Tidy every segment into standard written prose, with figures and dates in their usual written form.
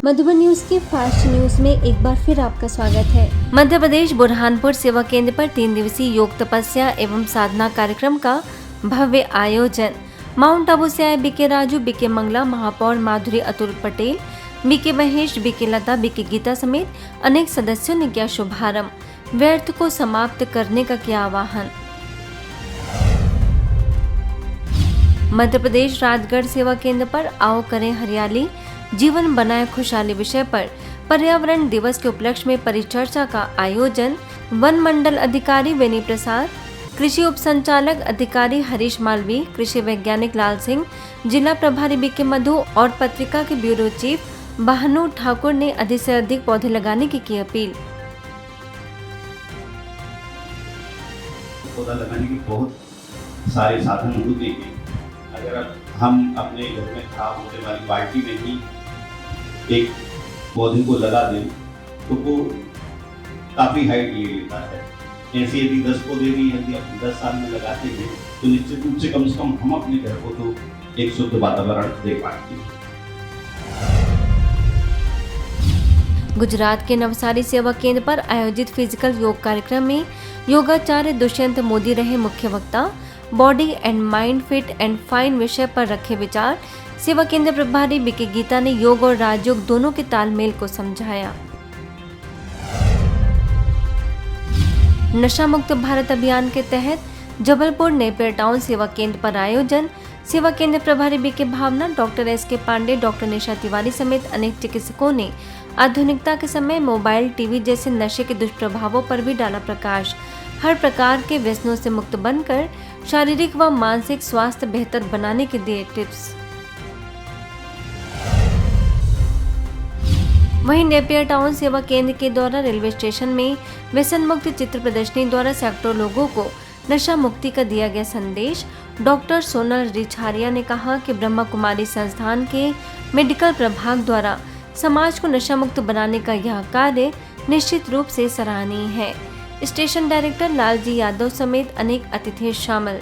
Madhuban news के fast news में एक बार फिर आपका स्वागत है। मध्य प्रदेश बुरहानपुर सेवा केंद्र पर 3 दिवसीय योग तपस्या एवं साधना कार्यक्रम का भव्य आयोजन। माउंट आबू से आए बीके राजू, बीके मंगला, महापौर माधुरी अतुल पटेल, बीके महेश, बीके लता, बीके गीता समेत अनेक सदस्यों ने किया शुभारंभ। व्यर्थ को समाप्त करने का किया आह्वान। मध्य प्रदेश राजगढ़ सेवा केंद्र पर आओ करें हरियाली, जीवन बनाए खुशहाली विषय पर पर्यावरण दिवस के उपलक्ष्य में परिचर्चा का आयोजन। वन मंडल अधिकारी वेनी प्रसाद, कृषि उप संचालक अधिकारी हरीश मालवी, कृषि वैज्ञानिक लाल सिंह, जिला प्रभारी बीके मधु और पत्रिका के ब्यूरो चीफ भानु ठाकुर ने अधिक से अधिक पौधे लगाने की अपील। पौधा लगाने के बहुत सारे साधन होते हैं। अगर हम अपने घर में खराब होने वाली बाल्टी में ही एक पौधे को लगा दें तो वो काफ़ी हाइट ले लेता है। ऐसे यदि 10 पौधे भी यदि आप 10 साल में लगाते हैं तो निश्चित रूप से कम हम अपने घर को तो एक शुद्ध वातावरण दे पाएंगे। गुजरात के नवसारी सेवा केंद्र पर आयोजित फिजिकल योग कार्यक्रम में योगाचार्य दुष्यंत मोदी रहे मुख्य वक्ता। Body and mind fit and fine विषय पर रखे विचार। सेवा केंद्र प्रभारी बीके गीता ने योग और राजयोग दोनों के तालमेल को समझाया। नशा मुक्त भारत अभियान के तहत जबलपुर नेपियर टाउन सेवा केंद्र पर आयोजन। सेवा केंद्र प्रभारी बीके भावना, डॉक्टर एस.के. पांडे, डॉक्टर निशा तिवारी समेत अनेक चिकित्सकों ने आधुनिकता के समय मोबाइल, टीवी जैसे नशे के दुष्प्रभावों पर भी डाला प्रकाश। हर प्रकार के व्यसनों से मुक्त बनकर शारीरिक व मानसिक स्वास्थ्य बेहतर बनाने के दिए टिप्स। वहीं नेपियर टाउन सेवा केंद्र के द्वारा रेलवे स्टेशन में व्यसन मुक्त चित्र प्रदर्शनी द्वारा सैकड़ों लोगों को नशा मुक्ति का दिया गया संदेश। डॉक्टर सोनल रिछारिया ने कहा कि ब्रह्मा कुमारी संस्थान के मेडिकल प्रभाग द्वारा समाज को नशा मुक्त बनाने का यह कार्य निश्चित रूप से सराहनीय है। स्टेशन डायरेक्टर लालजी यादव समेत अनेक अतिथि शामिल।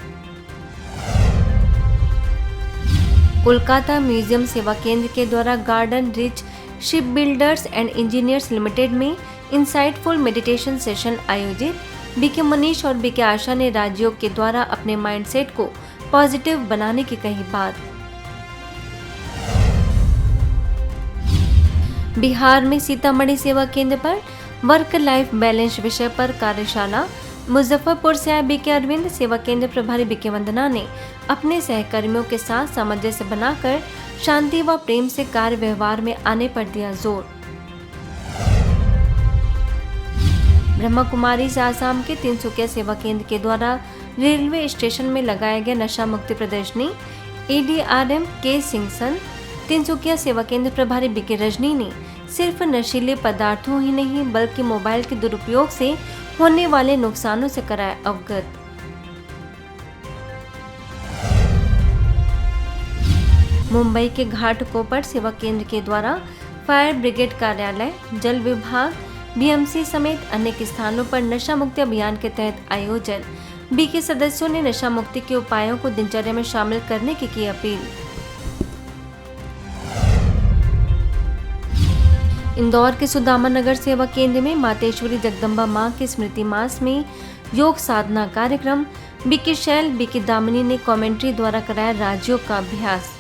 कोलकाता म्यूजियम सेवा केंद्र के द्वारा garden rich ship builders and engineers limited में इंसाइटफुल मेडिटेशन सेशन आयोजित। बीके मनीष और बीके आशा ने राजयोग के द्वारा अपने माइंडसेट को पॉजिटिव बनाने की कही बात। बिहार में सीतामढ़ी सेवा केंद्र पर वर्क लाइफ बैलेंस विषय पर कार्यशाला। मुजफ्फरपुर से आए बीके अरविंद, सेवा केंद्र प्रभारी बीके वंदना ने अपने सहकर्मियों के साथ सामंजस्य बनाकर शांति व प्रेम से कार्य व्यवहार में आने पर दिया जोर। ब्रह्मा कुमारी से आसाम के तिनसुकिया सेवा केंद्र के द्वारा रेलवे स्टेशन में लगाया गया नशा मुक्ति प्रदर्शनी। ADRM के सिंहसन, तिनसुकिया सेवा केंद्र प्रभारी बीके रजनी ने सिर्फ नशीले पदार्थों ही नहीं बल्कि मोबाइल के दुरुपयोग से होने वाले नुकसानों से कराया अवगत। मुंबई के घाटकोपर सेवा केंद्र के द्वारा फायर ब्रिगेड कार्यालय, जल विभाग, BMC समेत अनेक स्थानों पर नशा मुक्ति अभियान के तहत आयोजन। बीके सदस्यों ने नशा मुक्ति के उपायों को दिनचर्या में शामिल करने की अपील। इंदौर के सुदामा नगर सेवा केंद्र में मातेश्वरी जगदम्बा मां के स्मृति मास में योग साधना कार्यक्रम। बीके शैल, बीके दामिनी ने कमेंट्री द्वारा कराया राजयोग का अभ्यास।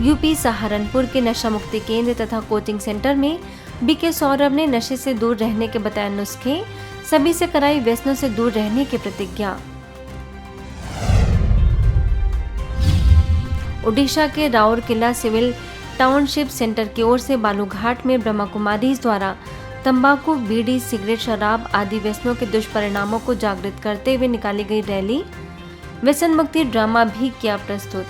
यूपी सहारनपुर के नशा मुक्ति केंद्र तथा कोचिंग सेंटर में बीके सौरभ ने नशे से दूर रहने के बताए नुस्खे। सभी से कराई व्यसनों से दूर रहने की प्रतिज्ञा। ओडिशा के राउरकेला सिविल टाउनशिप सेंटर की ओर से बालूघाट में ब्रह्मा कुमारी द्वारा तंबाकू, बीड़ी, सिगरेट, शराब आदि व्यसनों के दुष्परिणामों को जागृत करते हुए निकाली गई रैली। व्यसन मुक्ति ड्रामा भी किया प्रस्तुत।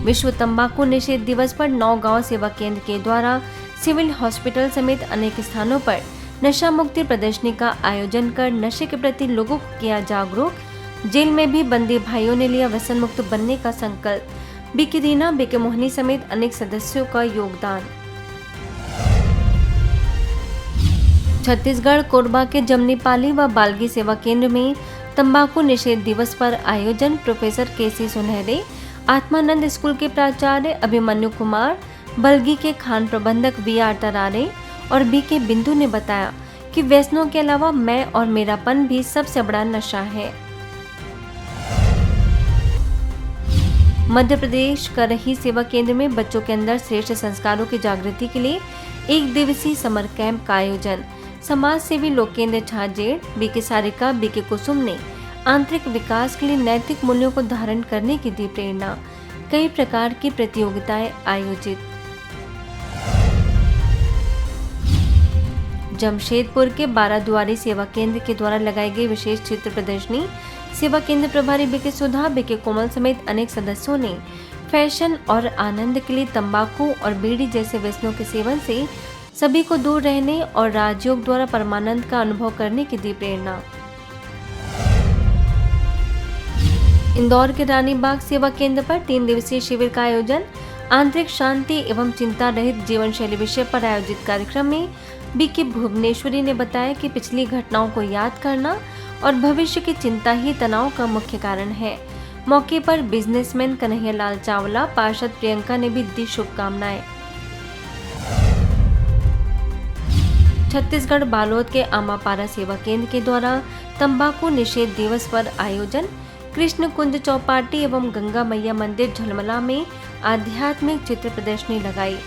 विश्व तंबाकू निषेध दिवस पर नौगांव सेवा केंद्र के द्वारा सिविल हॉस्पिटल समेत अनेक स्थानों पर नशा मुक्ति प्रदर्शनी का आयोजन कर नशे के प्रति लोगों को किया जागरूक। जेल में भी बंदी भाइयों ने लिया व्यसन मुक्त बनने का संकल्प। बीके रीना, बीके मोहनी समेत अनेक सदस्यों का योगदान। छत्तीसगढ़ कोरबा के जमनीपाली व बालगी सेवा केंद्र में तंबाकू निषेध दिवस पर आयोजन प्रोफेसर केसी सुनहरे, आत्मानंद स्कूल के प्राचार्य अभिमन्यु कुमार, बल्गी के खान प्रबंधक VR तरारे और BK बिंदु ने बताया कि व्यसनों के अलावा मैं और मेरापन भी सबसे बड़ा नशा है। मध्य प्रदेश करही सेवा केंद्र में बच्चों के अंदर श्रेष्ठ संस्कारों की जागृति के लिए 1 दिवसीय समर कैंप का आयोजन। समाज सेवी लोकेंद्र छाजेड़, BK सारिका, BK कुसुम ने आंतरिक विकास के लिए नैतिक मूल्यों को धारण करने की दी प्रेरणा। कई प्रकार की प्रतियोगिताएं आयोजित। जमशेदपुर के 12 दुआरी सेवा केंद्र के द्वारा लगाई गई विशेष चित्र प्रदर्शनी सेवा केंद्र प्रभारी BK सुधा, BK कोमल समेत अनेक सदस्यों ने फैशन और आनंद के लिए तंबाकू और बीड़ी जैसे व्यसनों के सेवन से सभी को दूर रहने और राजयोग द्वारा परमानंद का अनुभव करने की दी प्रेरणा। इंदौर के रानी बाग सेवा केंद्र पर 3 दिवसीय शिविर का आयोजन। आंतरिक शांति एवं चिंता रहित जीवन शैली विषय पर आयोजित कार्यक्रम में BK भुवनेश्वरी ने बताया कि पिछली घटनाओं को याद करना और भविष्य की चिंता ही तनाव का मुख्य कारण है। मौके पर बिजनेसमैन कन्हैयालाल चावला, पार्षद प्रियंका ने भी दी शुभकामनाएं। छत्तीसगढ़ बालोद के आमापारा सेवा केंद्र के द्वारा तंबाकू निषेध दिवस पर आयोजन। कृष्ण कुंज चौपाटी एवं गंगा मैया मंदिर झलमला में आध्यात्मिक चित्र प्रदर्शनी लगाई।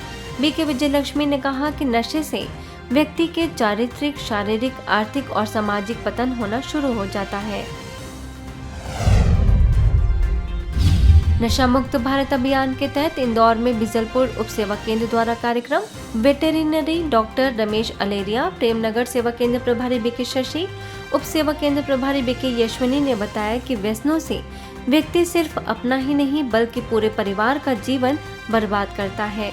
BK विजयलक्ष्मी ने कहा कि नशे से व्यक्ति के चारित्रिक, शारीरिक, आर्थिक और सामाजिक पतन होना शुरू हो जाता है। नशा मुक्त भारत अभियान के तहत इंदौर में बिजलपुर उप सेवा केंद्र द्वारा कार्यक्रम। वेटेरिनरी डॉक्टर रमेश अलेरिया, प्रेमनगर सेवा केंद्र प्रभारी BK शशि, उप सेवा केंद्र प्रभारी BK यशवनी ने बताया कि व्यसनों से व्यक्ति सिर्फ अपना ही नहीं बल्कि पूरे परिवार का जीवन बर्बाद करता है।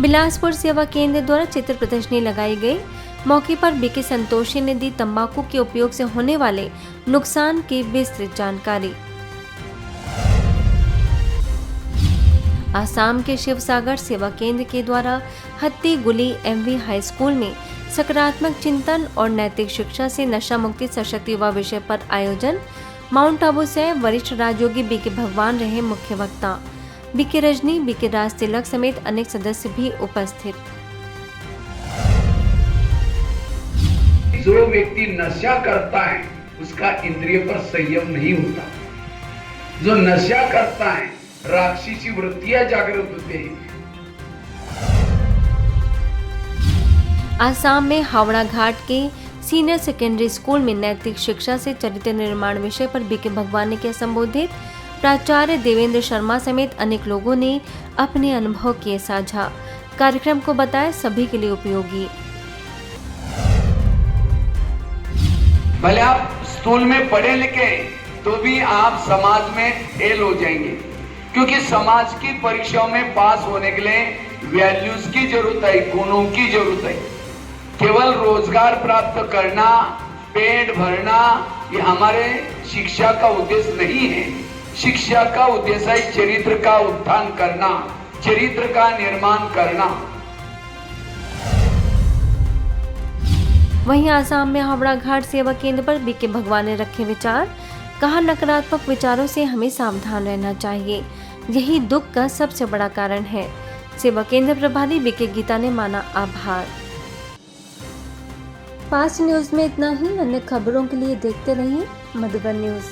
बिलासपुर सेवा केंद्र द्वारा चित्र प्रदर्शनी लगाई गई। मौके पर BK संतोषी ने दी तंबाकू के उपयोग से होने वाले नुकसान की विस्तृत जानकारी। आसाम के शिवसागर सेवा केंद्र के द्वारा हत्ती गुली MV हाई स्कूल में सकारात्मक चिंतन और नैतिक शिक्षा से नशा मुक्ति सशक्त युवा विषय पर आयोजन। माउंट आबू से वरिष्ठ राजयोगी BK भगवान रहे मुख्य वक्ता। BK रजनी, BK राज तिलक समेत अनेक सदस्य भी उपस्थित। जो व्यक्ति नशा करता है उसका इंद्रिय पर संयम नहीं होता। जो नशा करता है राक्षसी वृत्तियां जागृत होते हैं। आसाम में हावड़ा घाट के सीनियर सेकेंडरी स्कूल में नैतिक शिक्षा से चरित्र निर्माण विषय पर BK भगवान ने किया संबोधित। प्राचार्य देवेंद्र शर्मा समेत अनेक लोगों ने अपने अनुभव किए साझा। कार्यक्रम को बताया सभी के लिए उपयोगी। भले आप स्कूल में पढ़े लिखे तो भी आप समाज में फेल हो जाएंगे, क्योंकि समाज की परीक्षाओं में पास होने के लिए वैल्यूज की जरूरत है, गुणों की जरूरत है। केवल रोजगार प्राप्त करना, पेट भरना ये हमारे शिक्षा का उद्देश्य नहीं है। शिक्षा का उद्देश्य है चरित्र का उत्थान करना, चरित्र का निर्माण करना। वहीं आसाम में हावड़ा घाट सेवा केंद्र पर BK भगवान ने रखे विचार। कहा, नकारात्मक विचारों से हमें सावधान रहना चाहिए, यही दुख का सबसे बड़ा कारण है। सेवा केंद्र प्रभारी BK गीता ने माना आभार। फास्ट न्यूज में इतना ही। अन्य खबरों के लिए देखते रहिए मधुबन न्यूज।